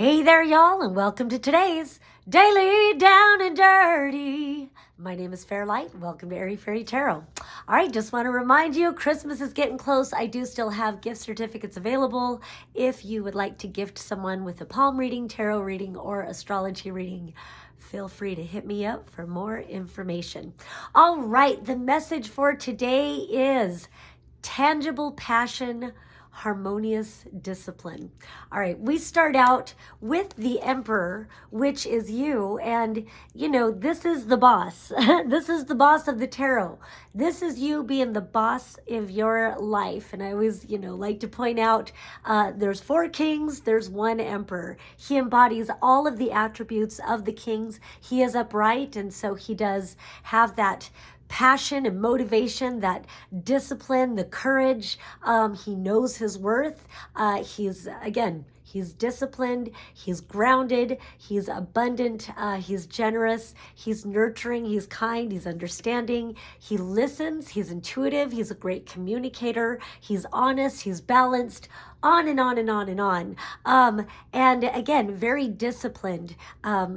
Hey there, y'all, and welcome to today's Daily Down and Dirty. My name is Fairlight. Welcome to Airy Fairy Tarot. All right, just want to remind you, Christmas is getting close. I do still have gift certificates available. If you would like to gift someone with a palm reading, tarot reading, or astrology reading, feel free to hit me up for more information. All right, the message for today is tangible passion, harmonious discipline. All right, we start out with the Emperor, which is you, and this is the boss. This is the boss of the tarot. This is you being the boss of your life. And I always, like to point out, there's 4 kings, there's 1 emperor. He embodies all of the attributes of the kings. He is upright, and so he does have that passion and motivation, that discipline, the courage. He knows his worth. He's disciplined, he's grounded, he's abundant, he's generous, he's nurturing, he's kind, he's understanding, he listens, he's intuitive, he's a great communicator, he's honest, he's balanced, on and on and on and on. And again, very disciplined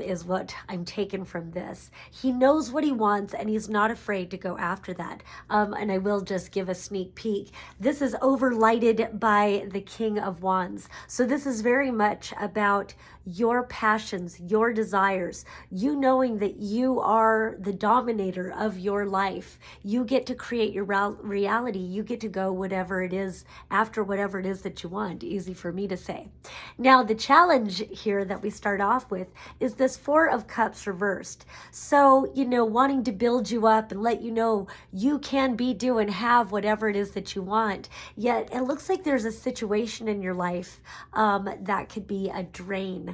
is what I'm taking from this. He knows what he wants and he's not afraid to go after that. And I will just give a sneak peek. This is overlighted by the King of Wands. So this is very much about your passions, your desires, you knowing that you are the dominator of your life. You get to create your reality. You get to go whatever it is after whatever it is that you want. Easy for me to say. Now, the challenge here that we start off with is this 4 of Cups reversed. So, wanting to build you up and let you know you can be, do, and have whatever it is that you want. Yet it looks like there's a situation in your life that could be a drain.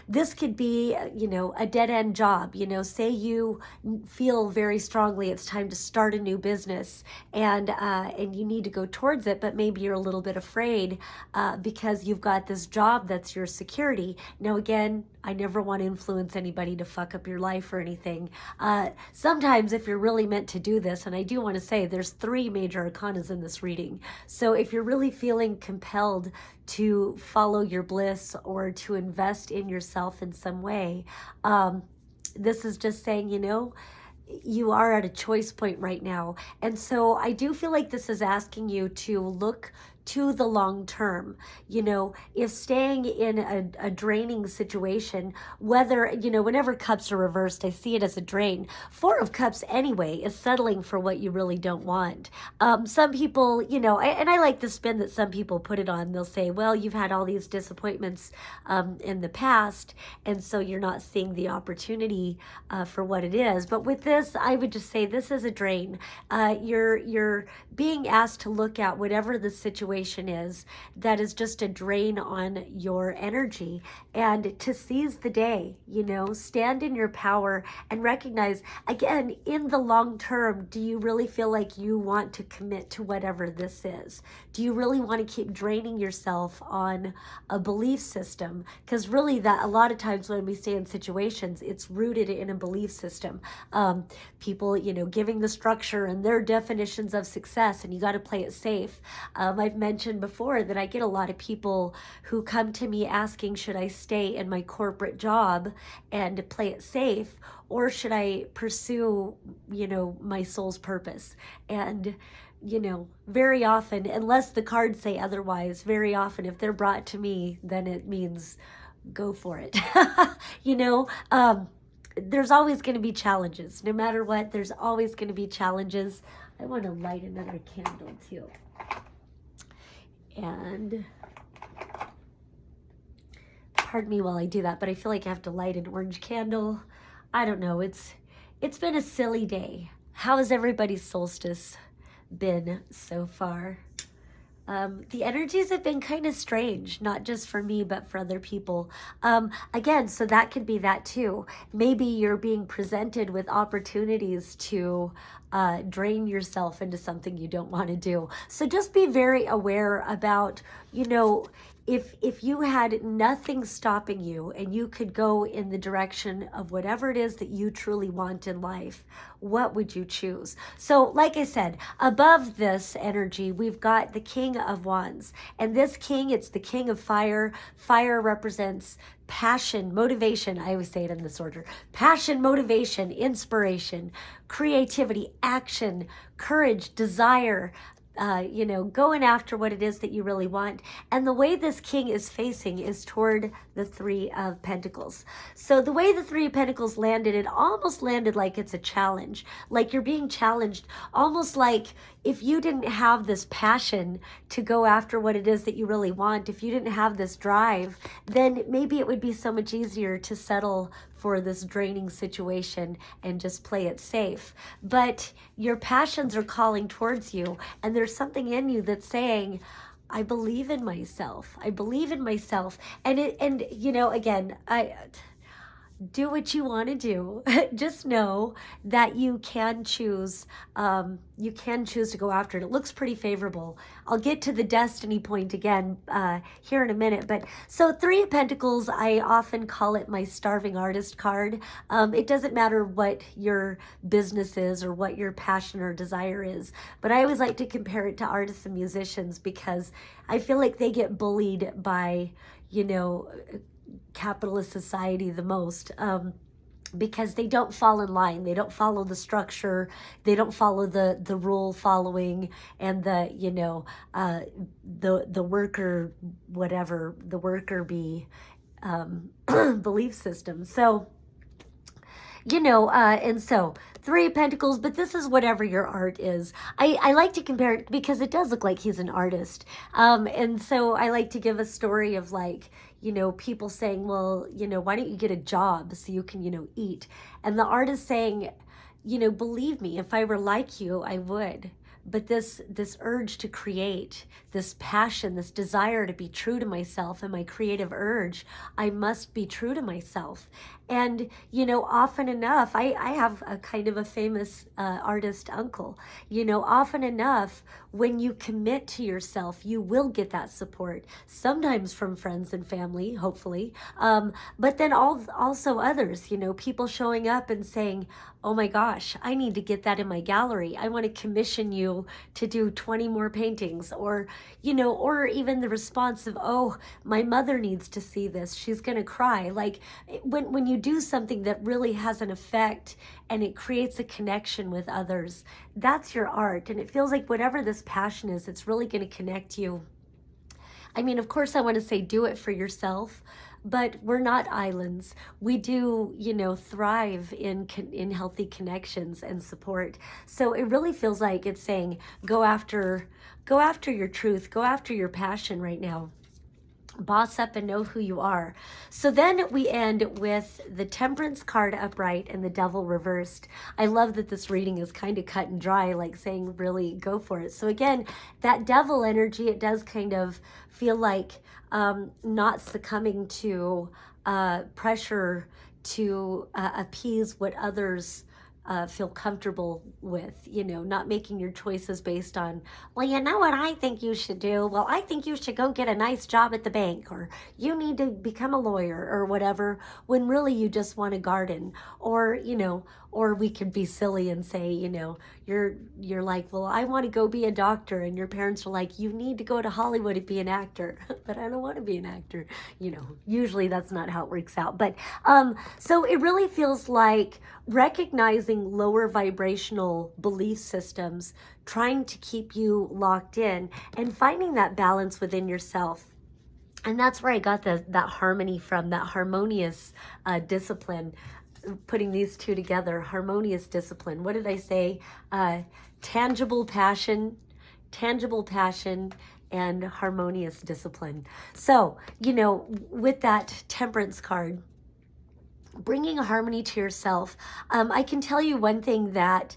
This could be, a dead-end job. Say you feel very strongly it's time to start a new business and you need to go towards it, but maybe you're a little bit afraid because you've got this job that's your security. Now, again, I never want to influence anybody to fuck up your life or anything. Sometimes if you're really meant to do this, and I do want to say there's 3 major arcanas in this reading. So if you're really feeling compelled to follow your bliss or to invest in yourself in some way, this is just saying, you are at a choice point right now. And so I do feel like this is asking you to look to the long term. If staying in a draining situation, whether, whenever cups are reversed, I see it as a drain. 4 of Cups anyway is settling for what you really don't want. Some people, and I like the spin that some people put it on. They'll say, well, you've had all these disappointments in the past, and so you're not seeing the opportunity for what it is. But with this, I would just say this is a drain. You're being asked to look at whatever the situation is that is just a drain on your energy, and to seize the day, stand in your power and recognize, again, in the long term, do you really feel like you want to commit to whatever this is? Do you really want to keep draining yourself on a belief system? Because really that a lot of times when we stay in situations, it's rooted in a belief system. People, giving the structure and their definitions of success, and you got to play it safe. I've mentioned before that I get a lot of people who come to me asking, should I stay in my corporate job and play it safe, or should I pursue, my soul's purpose? And very often, unless the cards say otherwise, very often if they're brought to me, then it means go for it. There's always going to be challenges. No matter what, there's always going to be challenges. I want to light another candle too. And pardon me while I do that, but I feel like I have to light an orange candle. I don't know. It's been a silly day. How has everybody's solstice been so far? The energies have been kind of strange, not just for me, but for other people. Again, so that could be that too. Maybe you're being presented with opportunities to drain yourself into something you don't want to do. So just be very aware about, if you had nothing stopping you and you could go in the direction of whatever it is that you truly want in life, what would you choose? So like I said, above this energy, we've got the King of Wands. And this king, it's the King of Fire. Fire represents passion, motivation. I always say it in this order: passion, motivation, inspiration, creativity, action, courage, desire, going after what it is that you really want. And the way this king is facing is toward the Three of Pentacles. So the way the Three of Pentacles landed, it almost landed like it's a challenge, like you're being challenged, almost like if you didn't have this passion to go after what it is that you really want, if you didn't have this drive, then maybe it would be so much easier to settle for this draining situation and just play it safe. But your passions are calling towards you, and there's something in you that's saying, I believe in myself. I believe in myself. And again, I do what you want to do. Just know that you can choose. You can choose to go after it. It looks pretty favorable. I'll get to the destiny point again here in a minute. But so Three of Pentacles, I often call it my starving artist card. It doesn't matter what your business is or what your passion or desire is, but I always like to compare it to artists and musicians because I feel like they get bullied by, capitalist society the most, because they don't fall in line, they don't follow the structure, they don't follow the rule following and the worker, whatever the worker bee belief system. So and so Three of Pentacles, but this is whatever your art is. I like to compare it because it does look like he's an artist. And so I like to give a story of people saying, well, why don't you get a job so you can, eat? And the artist saying, believe me, if I were like you, I would. But this urge to create, this passion, this desire to be true to myself and my creative urge, I must be true to myself. And, often enough, I have a kind of a famous artist uncle. Often enough, when you commit to yourself, you will get that support, sometimes from friends and family, hopefully. But then also others, people showing up and saying, oh my gosh, I need to get that in my gallery. I want to commission you to do 20 more paintings, or even the response of, oh, my mother needs to see this. She's going to cry. Like when you do something that really has an effect and it creates a connection with others, that's your art. And it feels like whatever this passion is, it's really going to connect you. I mean, of course, I want to say do it for yourself, but we're not islands. We do, thrive in healthy connections and support. So it really feels like it's saying, go after your truth, go after your passion right now. Boss up and know who you are. So then we end with the Temperance card upright and the Devil reversed. I love that this reading is kind of cut and dry, like saying really go for it. So again, that Devil energy, it does kind of feel like not succumbing to pressure to appease what others feel comfortable with, not making your choices based on, well, you know what I think you should do? Well, I think you should go get a nice job at the bank, or you need to become a lawyer or whatever, when really you just want to garden. Or we could be silly and say, you're like, well, I want to go be a doctor. And your parents are like, you need to go to Hollywood and be an actor. But I don't want to be an actor. Usually that's not how it works out. But so it really feels like recognizing lower vibrational belief systems, trying to keep you locked in and finding that balance within yourself. And that's where I got that harmony from, that harmonious discipline. Putting these two together, harmonious discipline. What did I say? Tangible passion, and harmonious discipline. So, with that Temperance card, bringing harmony to yourself, I can tell you one thing that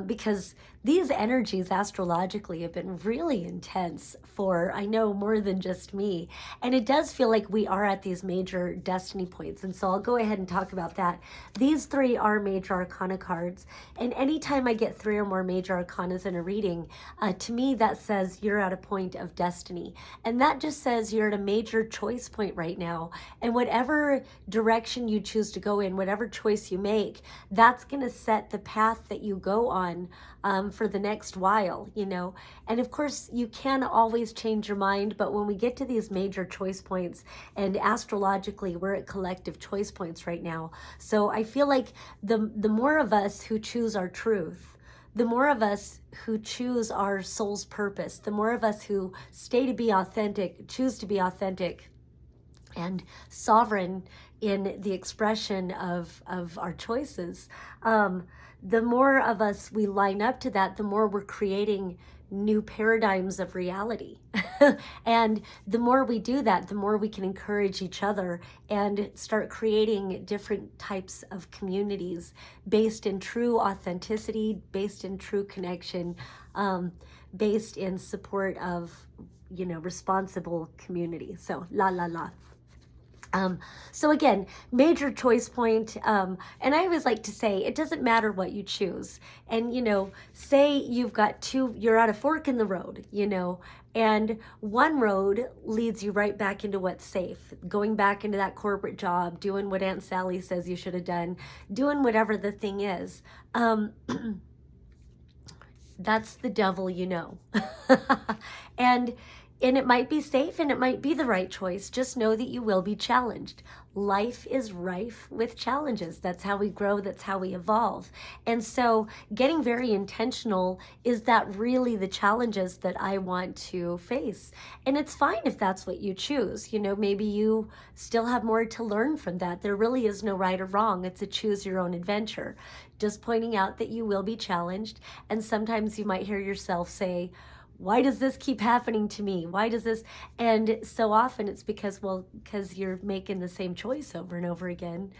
because these energies astrologically have been really intense for, I know, more than just me. And it does feel like we are at these major destiny points. And so I'll go ahead and talk about that. These three are major arcana cards. And anytime I get three or more major arcanas in a reading, to me, that says you're at a point of destiny. And that just says you're at a major choice point right now. And whatever direction you choose to go in, whatever choice you make, that's going to set the path that you go on for the next while, you know. And of course, you can always change your mind, but when we get to these major choice points, and astrologically, we're at collective choice points right now. So I feel like the more of us who choose our truth, the more of us who choose our soul's purpose, the more of us who stay to be authentic, choose to be authentic and sovereign in the expression of our choices, the more of us we line up to that, the more we're creating new paradigms of reality. And the more we do that, the more we can encourage each other and start creating different types of communities based in true authenticity, based in true connection, based in support of, you know, responsible community. So la la la. So again, major choice point, and I always like to say, it doesn't matter what you choose. And, you know, say you've got you're at a fork in the road, you know, and one road leads you right back into what's safe, going back into that corporate job, doing what Aunt Sally says you should have done, doing whatever the thing is. That's the devil, you know. And it might be safe and it might be the right choice. Just know that you will be challenged. Life is rife with challenges. That's how we grow. That's how we evolve. And so getting very intentional, is that really the challenges that I want to face? And it's fine if that's what you choose. You know, maybe you still have more to learn from that. There really is no right or wrong. It's a choose your own adventure. Just pointing out that you will be challenged. And sometimes you might hear yourself say, why does this keep happening to me? Why does this? And so often it's because you're making the same choice over and over again.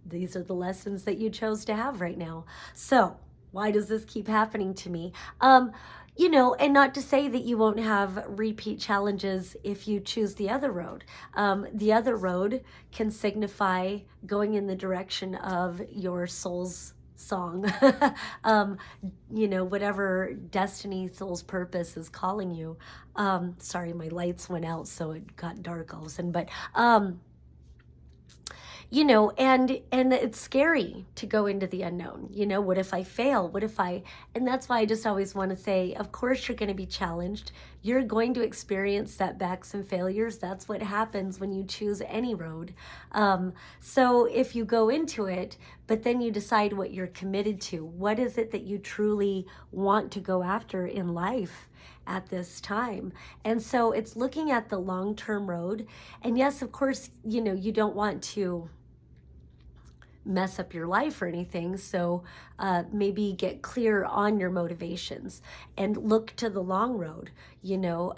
These are the lessons that you chose to have right now. So why does this keep happening to me? You know, and not to say that you won't have repeat challenges if you choose the other road. The other road can signify going in the direction of your soul's song, you know, whatever destiny, soul's purpose is calling you. Sorry, my lights went out, so it got dark all of a sudden, but, you know, and it's scary to go into the unknown. You know, what if I fail? And that's why I just always want to say, of course you're going to be challenged. You're going to experience setbacks and failures. That's what happens when you choose any road. So if you go into it, but then you decide what you're committed to, what is it that you truly want to go after in life at this time? And so it's looking at the long-term road. And yes, of course, you know, you don't want to mess up your life or anything. So maybe get clear on your motivations and look to the long road. You know,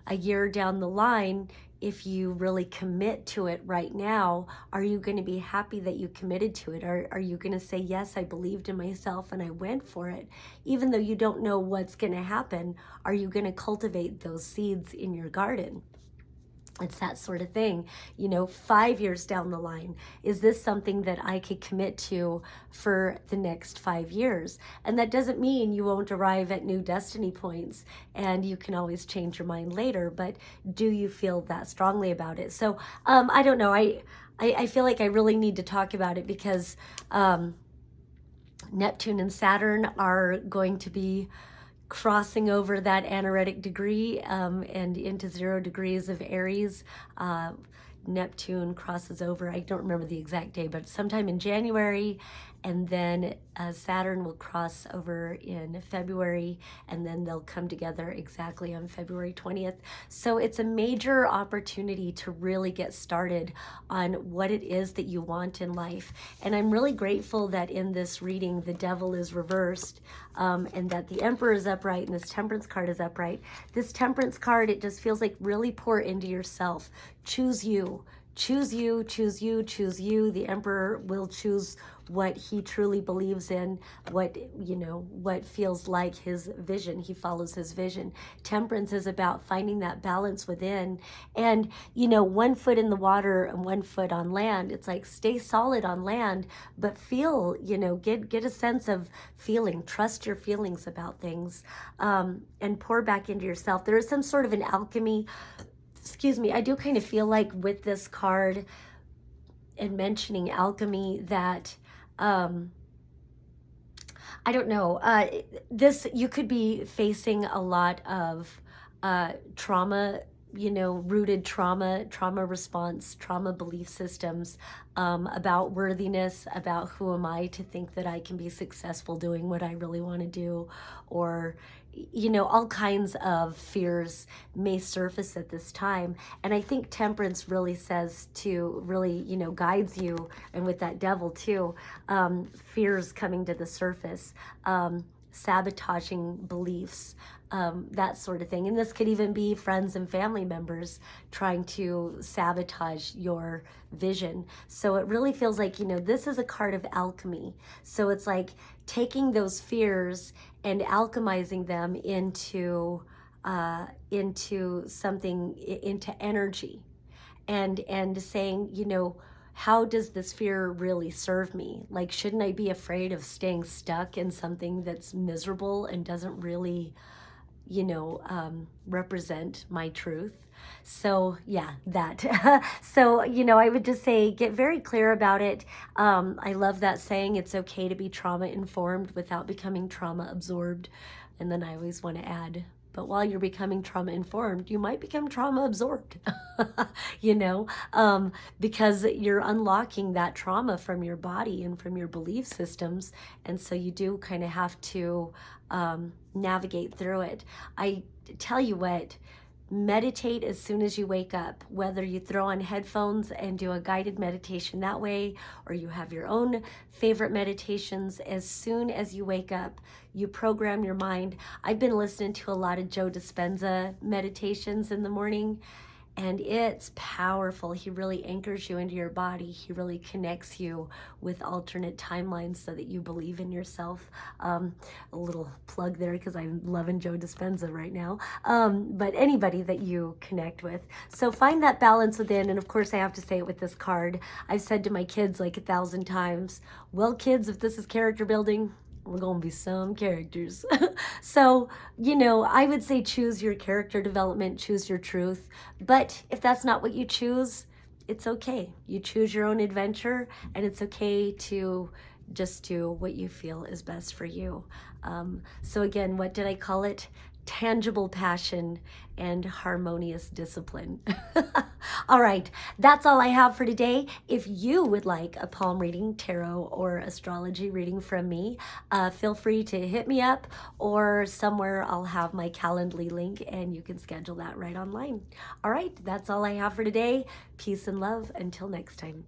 a year down the line, if you really commit to it right now, are you going to be happy that you committed to it? Are you going to say, yes, I believed in myself and I went for it? Even though you don't know what's going to happen, are you going to cultivate those seeds in your garden? It's that sort of thing. You know, 5 years down the line, is this something that I could commit to for the next 5 years? And that doesn't mean you won't arrive at new destiny points and you can always change your mind later, but do you feel that strongly about it? So I don't know. I feel like I really need to talk about it because Neptune and Saturn are going to be crossing over that anaretic degree and into 0 degrees of Aries. Neptune crosses over, I don't remember the exact day, but sometime in January, and then Saturn will cross over in February, and then they'll come together exactly on February 20th. So it's a major opportunity to really get started on what it is that you want in life. And I'm really grateful that in this reading, the devil is reversed, and that the Emperor is upright and this Temperance card is upright. This Temperance card, it just feels like really pour into yourself. Choose you. choose you, choose you, choose you. The emperor will choose what he truly believes in, what, you know, what feels like his vision. He follows his vision. Temperance is about finding that balance within. And, you know, 1 foot in the water and 1 foot on land. It's like, stay solid on land, but feel, you know, get a sense of feeling, trust your feelings about things, and pour back into yourself. There is some sort of an alchemy. Excuse me, I do kind of feel like with this card and mentioning alchemy that, I don't know, this, you could be facing a lot of trauma, you know, rooted trauma response, trauma belief systems, about worthiness, about who am I to think that I can be successful doing what I really want to do, or, you know, all kinds of fears may surface at this time. And I think temperance really says to really, you know, guides you, and with that devil too, fears coming to the surface, sabotaging beliefs, that sort of thing. And this could even be friends and family members trying to sabotage your vision. So it really feels like, you know, this is a card of alchemy. So it's like taking those fears and alchemizing them into something, into energy, and saying, you know, how does this fear really serve me? Like, shouldn't I be afraid of staying stuck in something that's miserable and doesn't really, you know, represent my truth? So yeah, that. So, you know, I would just say, get very clear about it. I love that saying, it's okay to be trauma informed without becoming trauma absorbed. And then I always want to add, but while you're becoming trauma informed, you might become trauma absorbed, you know, because you're unlocking that trauma from your body and from your belief systems. And so you do kind of have to navigate through it. I tell you what, meditate as soon as you wake up, whether you throw on headphones and do a guided meditation that way, or you have your own favorite meditations. As soon as you wake up, you program your mind. I've been listening to a lot of Joe Dispenza meditations in the morning, and it's powerful. He really anchors you into your body. He really connects you with alternate timelines so that you believe in yourself. A little plug there, because I'm loving Joe Dispenza right now. But anybody that you connect with. So find that balance within. And of course, I have to say it with this card. I've said to my kids like 1,000 times, well, kids, if this is character building, we're going to be some characters. So, you know, I would say choose your character development, choose your truth. But if that's not what you choose, it's okay. You choose your own adventure, and it's okay to just do what you feel is best for you. So again, what did I call it? Tangible passion and harmonious discipline. All right, that's all I have for today. If you would like a palm reading, tarot, or astrology reading from me, feel free to hit me up, or somewhere I'll have my Calendly link and you can schedule that right online. All right, that's all I have for today. Peace and love. Until next time.